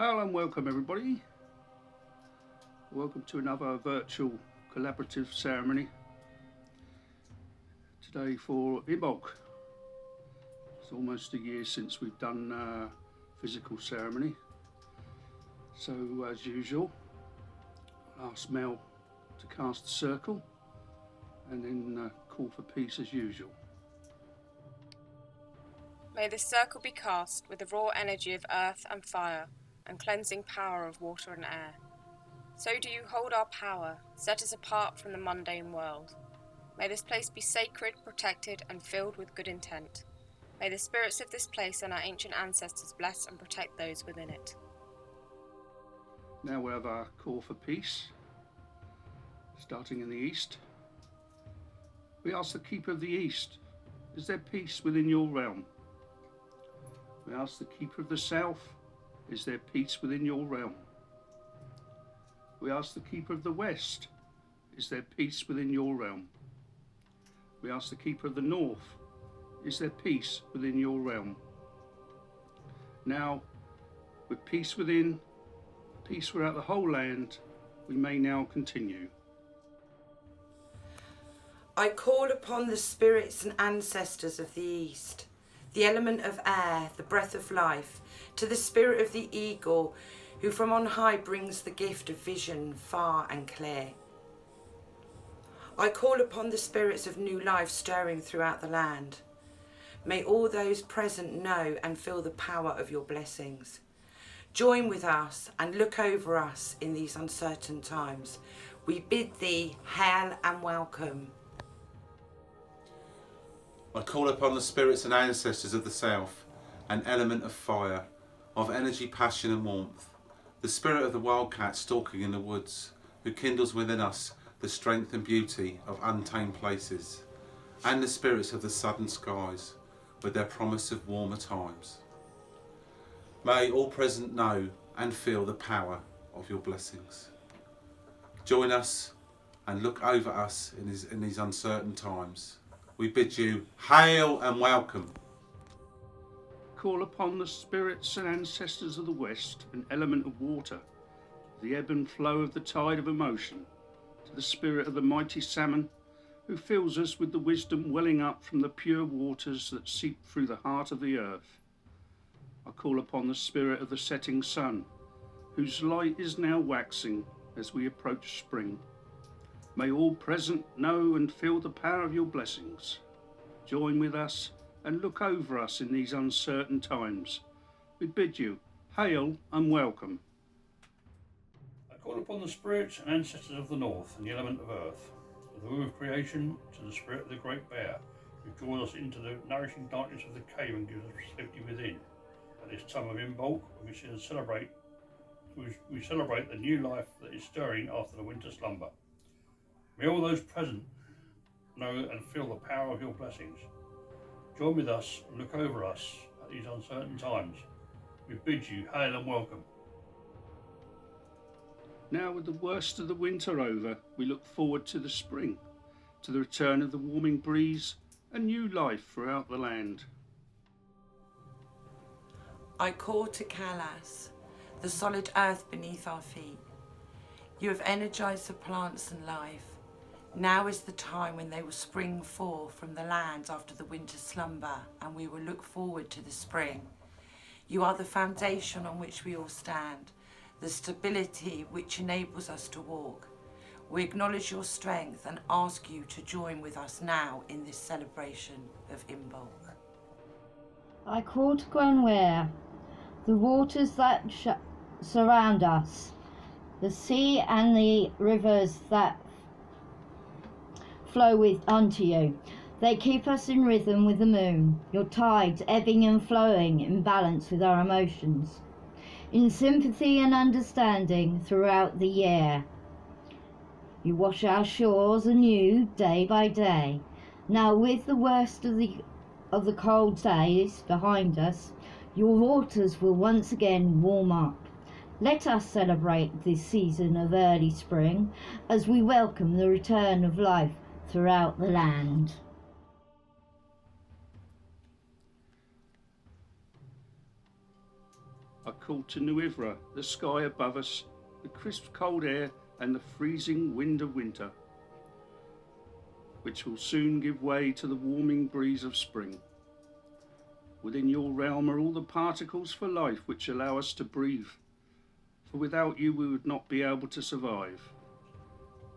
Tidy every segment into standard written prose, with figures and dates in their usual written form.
Hello and welcome everybody. Welcome to another virtual collaborative ceremony. Today for Imbolc. It's almost a year since we've done a physical ceremony. So as usual, I'll ask Mel to cast the circle and then call for peace as usual. May this circle be cast with the raw energy of earth and fire and cleansing power of water and air. So do you hold our power, set us apart from the mundane world. May this place be sacred, protected, and filled with good intent. May the spirits of this place and our ancient ancestors bless and protect those within it. Now we have our call for peace, starting in the east. We ask the Keeper of the East, is there peace within your realm? We ask the Keeper of the South, is there peace within your realm? We ask the Keeper of the West, is there peace within your realm? We ask the Keeper of the North, is there peace within your realm? Now, with peace within, peace throughout the whole land, we may now continue. I call upon the spirits and ancestors of the East, the element of air, the breath of life, to the spirit of the eagle, who from on high brings the gift of vision far and clear. I call upon the spirits of new life stirring throughout the land. May all those present know and feel the power of your blessings. Join with us and look over us in these uncertain times. We bid thee hail and welcome. I call upon the spirits and ancestors of the South, an element of fire, of energy, passion and warmth, the spirit of the wildcat stalking in the woods, who kindles within us the strength and beauty of untamed places, and the spirits of the southern skies, with their promise of warmer times. May all present know and feel the power of your blessings. Join us and look over us in these uncertain times. We bid you hail and welcome. Call upon the spirits and ancestors of the West, an element of water, the ebb and flow of the tide of emotion, to the spirit of the mighty salmon, who fills us with the wisdom welling up from the pure waters that seep through the heart of the earth. I call upon the spirit of the setting sun, whose light is now waxing as we approach spring. May all present know and feel the power of your blessings. Join with us and look over us in these uncertain times. We bid you hail and welcome. I call upon the spirits and ancestors of the North and the element of earth, the womb of creation, to the spirit of the great bear, who draws us into the nourishing darkness of the cave and gives us safety within. At this time of Imbolc, we celebrate the new life that is stirring after the winter slumber. May all those present know and feel the power of your blessings. Join with us and look over us at these uncertain times. We bid you hail and welcome. Now with the worst of the winter over, we look forward to the spring, to the return of the warming breeze and new life throughout the land. I call to Kalas, the solid earth beneath our feet. You have energized the plants and life. Now is the time when they will spring forth from the land after the winter slumber, and we will look forward to the spring. You are the foundation on which we all stand, the stability which enables us to walk. We acknowledge your strength and ask you to join with us now in this celebration of Imbolc. I call to Gwyar, the waters that surround us, the sea and the rivers that flow unto you. They keep us in rhythm with the moon, your tides ebbing and flowing in balance with our emotions, in sympathy and understanding throughout the year. You wash our shores anew day by day. Now with the worst of the cold days behind us, your waters will once again warm up. Let us celebrate this season of early spring as we welcome the return of life throughout the land. I call to Nwyfre, the sky above us, the crisp cold air and the freezing wind of winter, which will soon give way to the warming breeze of spring. Within your realm are all the particles for life which allow us to breathe, for without you we would not be able to survive.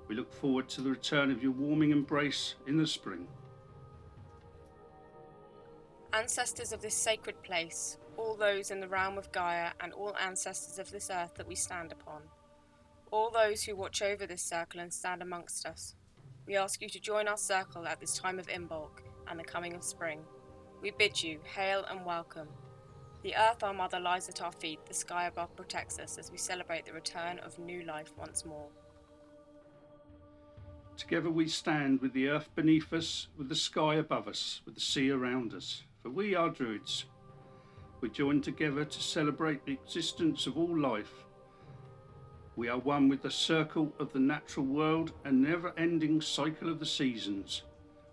We look forward to the return of your warming embrace in the spring. Ancestors of this sacred place, all those in the realm of Gwyar and all ancestors of this earth that we stand upon, all those who watch over this circle and stand amongst us, we ask you to join our circle at this time of Imbolc and the coming of spring. We bid you hail and welcome. The earth, our mother, lies at our feet, the sky above protects us as we celebrate the return of new life once more. Together we stand with the earth beneath us, with the sky above us, with the sea around us, for we are Druids. We join together to celebrate the existence of all life. We are one with the circle of the natural world and never-ending cycle of the seasons.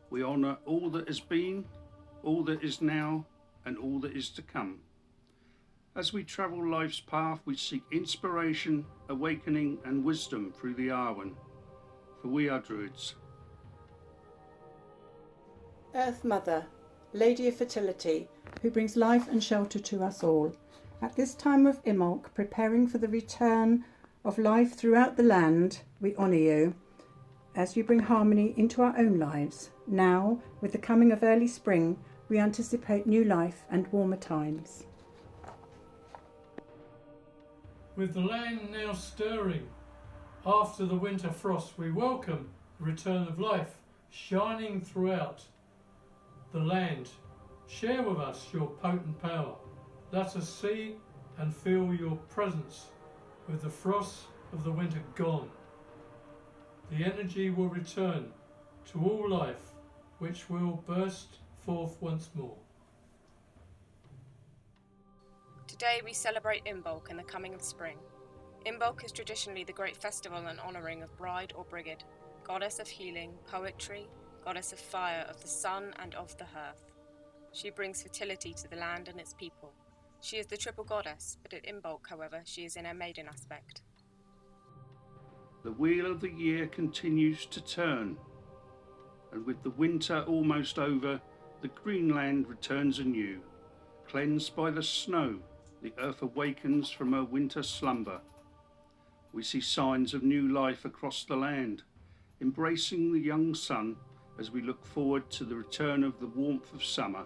We honour all that has been, all that is now, and all that is to come. As we travel life's path, we seek inspiration, awakening, and wisdom through the Arwen, for we are Druids. Earth Mother, Lady of Fertility, who brings life and shelter to us all, at this time of Imbolc, preparing for the return of life throughout the land, we honour you as you bring harmony into our own lives. Now, with the coming of early spring, we anticipate new life and warmer times. With the land now stirring, after the winter frost, we welcome the return of life shining throughout the land. Share with us your potent power. Let us see and feel your presence with the frost of the winter gone. The energy will return to all life, which will burst forth once more. Today we celebrate Imbolc and the coming of spring. Imbolc is traditionally the great festival and honouring of Bride or Brigid, goddess of healing, poetry, goddess of fire, of the sun and of the hearth. She brings fertility to the land and its people. She is the triple goddess, but at Imbolc, however, she is in her maiden aspect. The wheel of the year continues to turn, and with the winter almost over, the green land returns anew. Cleansed by the snow, the earth awakens from her winter slumber. We see signs of new life across the land, embracing the young sun as we look forward to the return of the warmth of summer.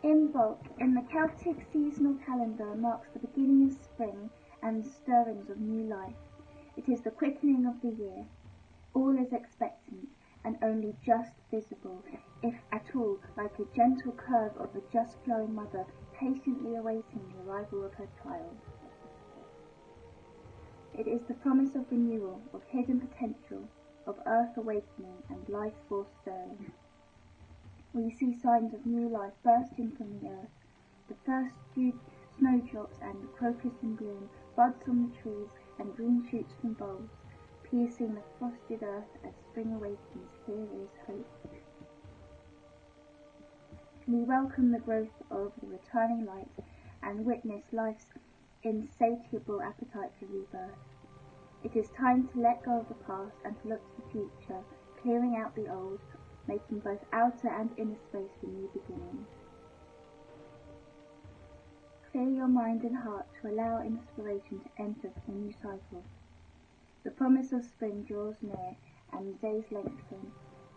Imbolc in the Celtic seasonal calendar marks the beginning of spring and stirrings of new life. It is the quickening of the year. All is expectant and only just visible, if at all, like a gentle curve of a just flowing mother patiently awaiting the arrival of her child. It is the promise of renewal, of hidden potential, of earth awakening and life force stirring. We see signs of new life bursting from the earth, the first snowdrops and crocus in bloom, buds on the trees and green shoots from bulbs, piercing the frosted earth as spring awakens. Here is hope. We welcome the growth of the returning light and witness life's insatiable appetite for rebirth. It is time to let go of the past and to look to the future, clearing out the old, making both outer and inner space for new beginnings. Clear your mind and heart to allow inspiration to enter the new cycle. The promise of spring draws near, and the days lengthen,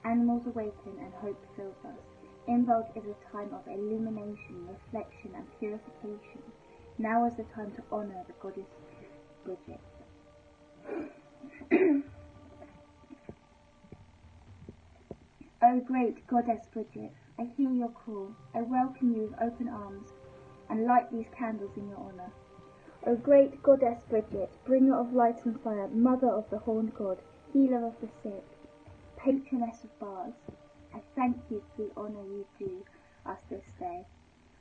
animals awaken, and hope fills us. Imbolc is a time of illumination, reflection, and purification. Now is the time to honour the goddess Brigid. O great goddess Brigid, I hear your call. I welcome you with open arms, and light these candles in your honour. O great goddess Brigid, bringer of light and fire, mother of the horned god, healer of the sick, patroness of bards, I thank you for the honour you do us this day.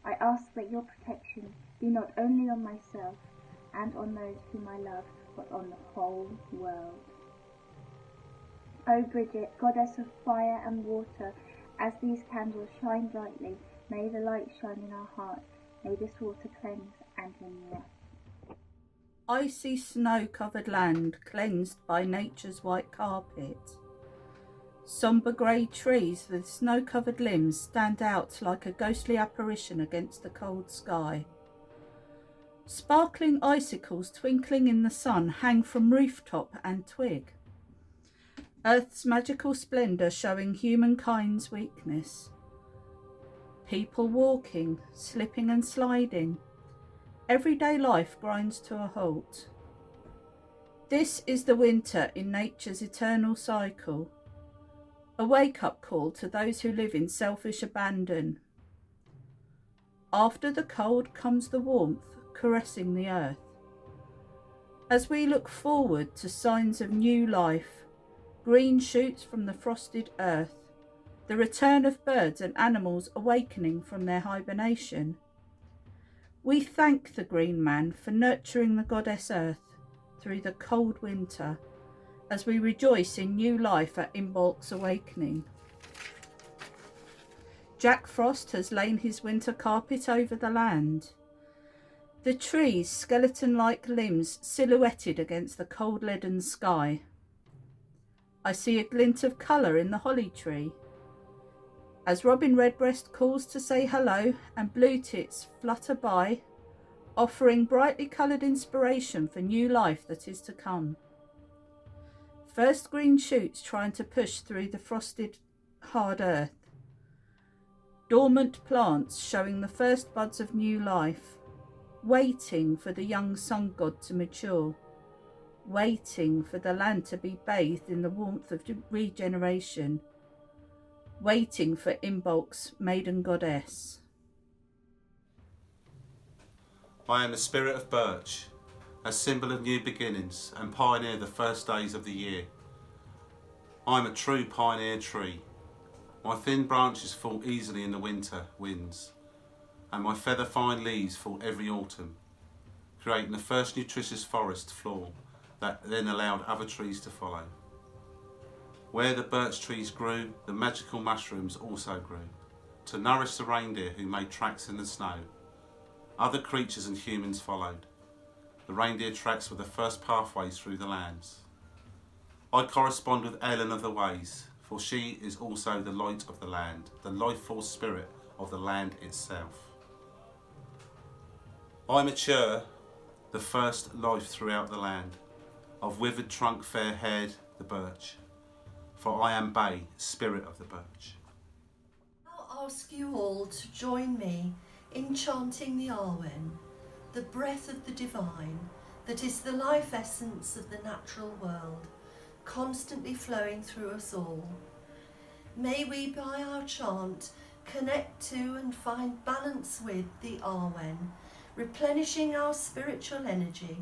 I ask that your protection be not only on myself and on those whom I love, but on the whole world. O Brigid, goddess of fire and water, as these candles shine brightly, May the light shine in our hearts. May this water cleanse and renew us. Icy snow-covered land cleansed by nature's white carpet. Sombre grey trees with snow-covered limbs stand out like a ghostly apparition against the cold sky. Sparkling icicles twinkling in the sun hang from rooftop and twig. Earth's magical splendour showing humankind's weakness. People walking, slipping and sliding. Everyday life grinds to a halt. This is the winter in nature's eternal cycle. A wake-up call to those who live in selfish abandon. After the cold comes the warmth, caressing the earth. As we look forward to signs of new life, green shoots from the frosted earth, the return of birds and animals awakening from their hibernation. We thank the Green Man for nurturing the goddess Earth through the cold winter, as we rejoice in new life at Imbolc's awakening. Jack Frost has lain his winter carpet over the land. The trees' skeleton-like limbs silhouetted against the cold leaden sky. I see a glint of colour in the holly tree. As Robin Redbreast calls to say hello and blue tits flutter by, offering brightly coloured inspiration for new life that is to come. First green shoots trying to push through the frosted, hard earth. Dormant plants showing the first buds of new life, waiting for the young sun god to mature, waiting for the land to be bathed in the warmth of regeneration, waiting for Imbolc's maiden goddess. I am the spirit of Birch, a symbol of new beginnings and pioneer the first days of the year. I am a true pioneer tree. My thin branches fall easily in the winter winds, and my feather-fine leaves fall every autumn, creating the first nutritious forest floor that then allowed other trees to follow. Where the birch trees grew, the magical mushrooms also grew, to nourish the reindeer who made tracks in the snow. Other creatures and humans followed. The reindeer tracks were the first pathways through the lands. I correspond with Ellen of the Ways, for she is also the light of the land, the life force spirit of the land itself. I mature the first life throughout the land, of withered trunk fair-haired the birch, for I am Bay, spirit of the birch. I'll ask you all to join me in chanting the Arwen, the breath of the divine, that is the life essence of the natural world, constantly flowing through us all. May we, by our chant, connect to and find balance with the Arwen, replenishing our spiritual energy.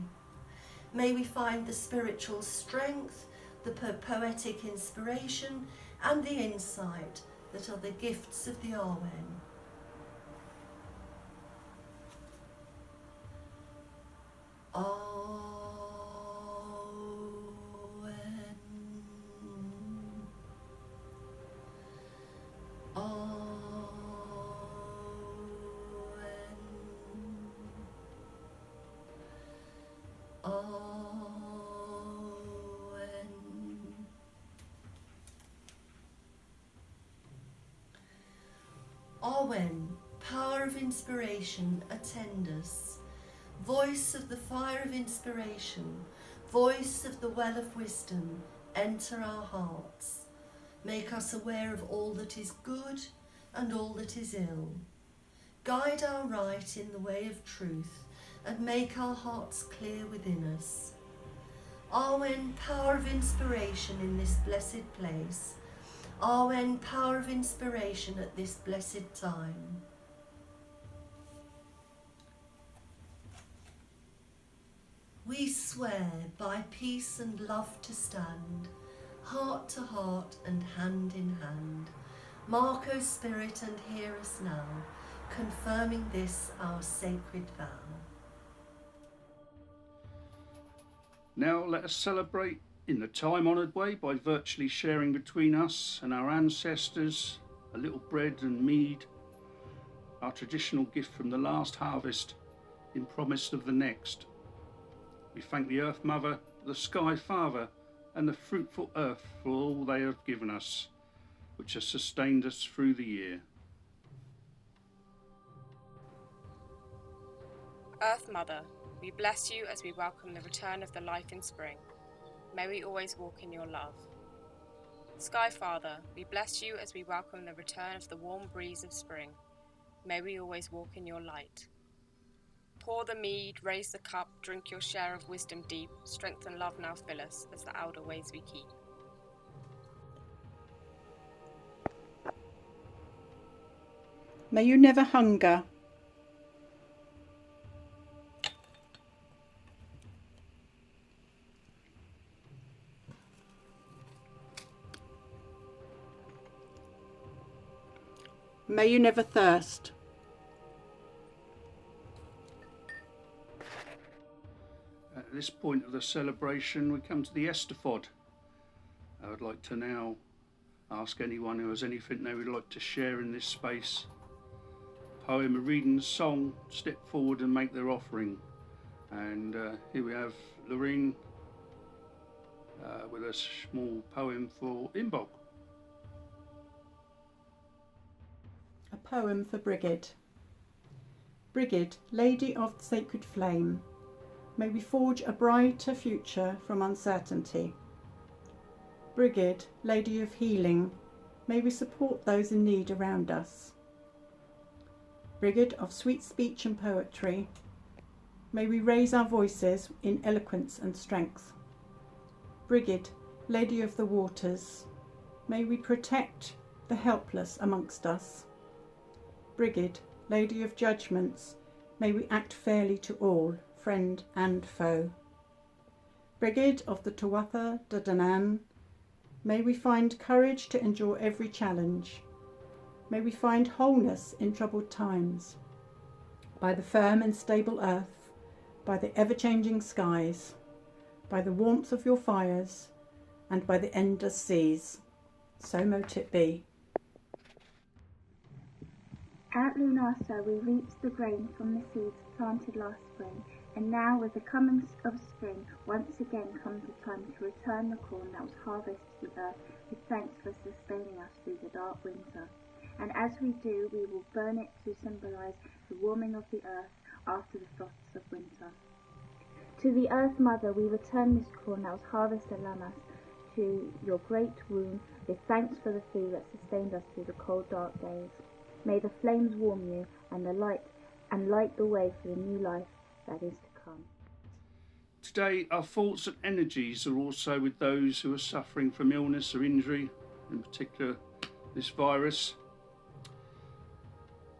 May we find the spiritual strength, the poetic inspiration and the insight that are the gifts of the Arwen. Arwen, power of inspiration, attend us. Voice of the fire of inspiration, voice of the well of wisdom, enter our hearts. Make us aware of all that is good and all that is ill. Guide our right in the way of truth and make our hearts clear within us. Arwen, power of inspiration in this blessed place. Arwen, power of inspiration at this blessed time. We swear by peace and love to stand, heart to heart and hand in hand. Mark, O Spirit, and hear us now, confirming this our sacred vow. Now let us celebrate in the time-honoured way by virtually sharing between us and our ancestors a little bread and mead, our traditional gift from the last harvest in promise of the next. We thank the Earth Mother, the Sky Father, and the fruitful earth for all they have given us, which has sustained us through the year. Earth Mother, we bless you as we welcome the return of the life in spring. May we always walk in your love. Sky Father, we bless you as we welcome the return of the warm breeze of spring. May we always walk in your light. Pour the mead, raise the cup, drink your share of wisdom deep, strength and love now fill us as the outer ways we keep. May you never hunger. May you never thirst. At this point of the celebration, we come to the Estafod. I would like to now ask anyone who has anything they would like to share in this space, poem, a reading, song, step forward and make their offering. And here we have Lorraine with a small poem for Imbolc. A poem for Brigid. Brigid, Lady of the Sacred Flame, may we forge a brighter future from uncertainty. Brigid, Lady of Healing, may we support those in need around us. Brigid of sweet speech and poetry, may we raise our voices in eloquence and strength. Brigid, Lady of the Waters, may we protect the helpless amongst us. Brigid, Lady of Judgments, may we act fairly to all, friend and foe. Brigid of the Tuatha De Danann, may we find courage to endure every challenge. May we find wholeness in troubled times. By the firm and stable earth, by the ever-changing skies, by the warmth of your fires, and by the endless seas. So mote it be. At Lunasa we reaped the grain from the seeds planted last spring, and now with the coming of spring once again comes the time to return the corn that was harvested to the earth with thanks for sustaining us through the dark winter. And as we do, we will burn it to symbolize the warming of the earth after the frosts of winter. To the Earth Mother we return this corn that was harvested at Lammas to your great womb with thanks for the food that sustained us through the cold dark days. May the flames warm you and light the way for the new life that is to come. Today, our thoughts and energies are also with those who are suffering from illness or injury, in particular this virus,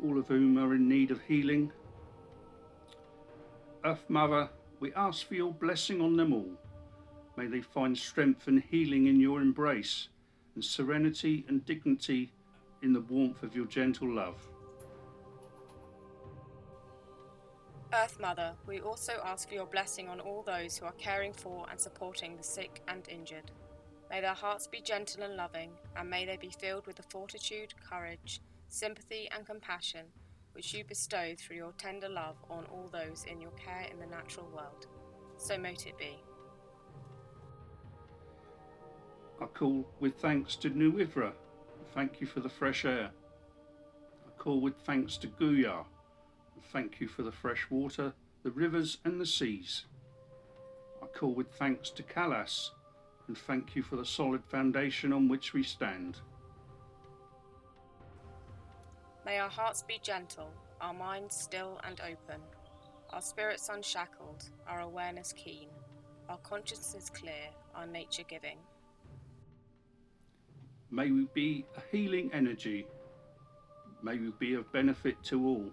all of whom are in need of healing. Earth Mother, we ask for your blessing on them all. May they find strength and healing in your embrace, and serenity and dignity in the warmth of your gentle love. Earth Mother, we also ask for your blessing on all those who are caring for and supporting the sick and injured. May their hearts be gentle and loving, and may they be filled with the fortitude, courage, sympathy and compassion which you bestow through your tender love on all those in your care in the natural world. So mote it be. I call with thanks to Nwyfre. Thank you for the fresh air. I call with thanks to Gwyar. Thank you for the fresh water, the rivers and the seas. I call with thanks to Calas, and thank you for the solid foundation on which we stand. May our hearts be gentle, our minds still and open, our spirits unshackled, our awareness keen, our consciences clear, our nature giving. May we be a healing energy. May we be of benefit to all.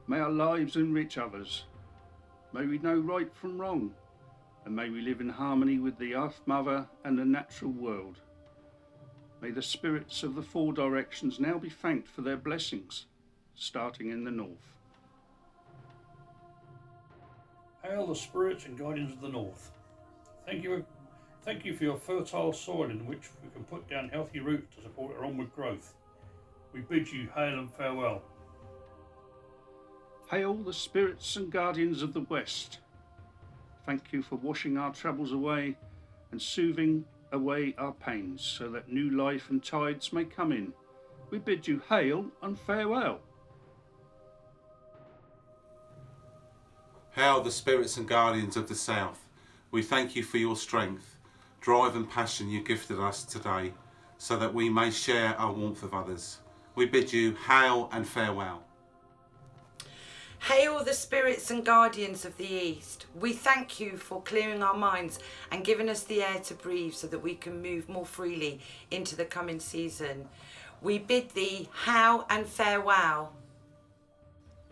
May our lives enrich others. May we know right from wrong, and may we live in harmony with the Earth Mother and the natural world. May the spirits of the four directions now be thanked for their blessings, starting in the north. Hail the spirits and guardians of the north. Thank you for your fertile soil in which we can put down healthy roots to support our onward growth. we bid you hail and farewell. Hail the spirits and guardians of the West. Thank you for washing our troubles away and soothing away our pains, so that new life and tides may come in. We bid you hail and farewell. Hail the spirits and guardians of the South. We thank you for your strength, drive and passion you gifted us today, so that we may share our warmth with others. We bid you hail and farewell. Hail the spirits and guardians of the East. We thank you for clearing our minds and giving us the air to breathe so that we can move more freely into the coming season. We bid thee hail and farewell.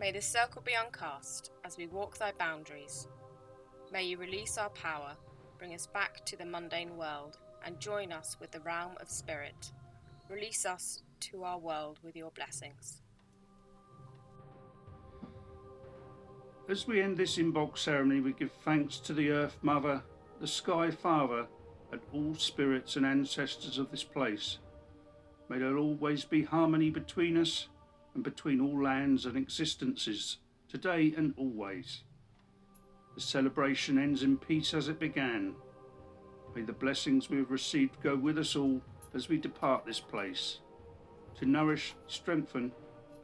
May the circle be uncast as we walk thy boundaries. May you release our power, bring us back to the mundane world, and join us with the realm of spirit. Release us to our world with your blessings. As we end this Imbolc ceremony, we give thanks to the Earth Mother, the Sky Father, and all spirits and ancestors of this place. May there always be harmony between us and between all lands and existences, today and always. The celebration ends in peace as it began. May the blessings we have received go with us all as we depart this place, to nourish, strengthen,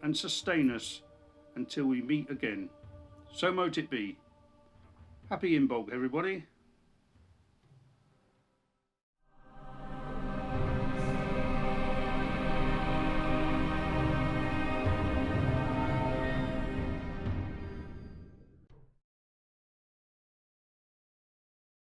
and sustain us until we meet again. So mote it be. Happy Imbolc, everybody.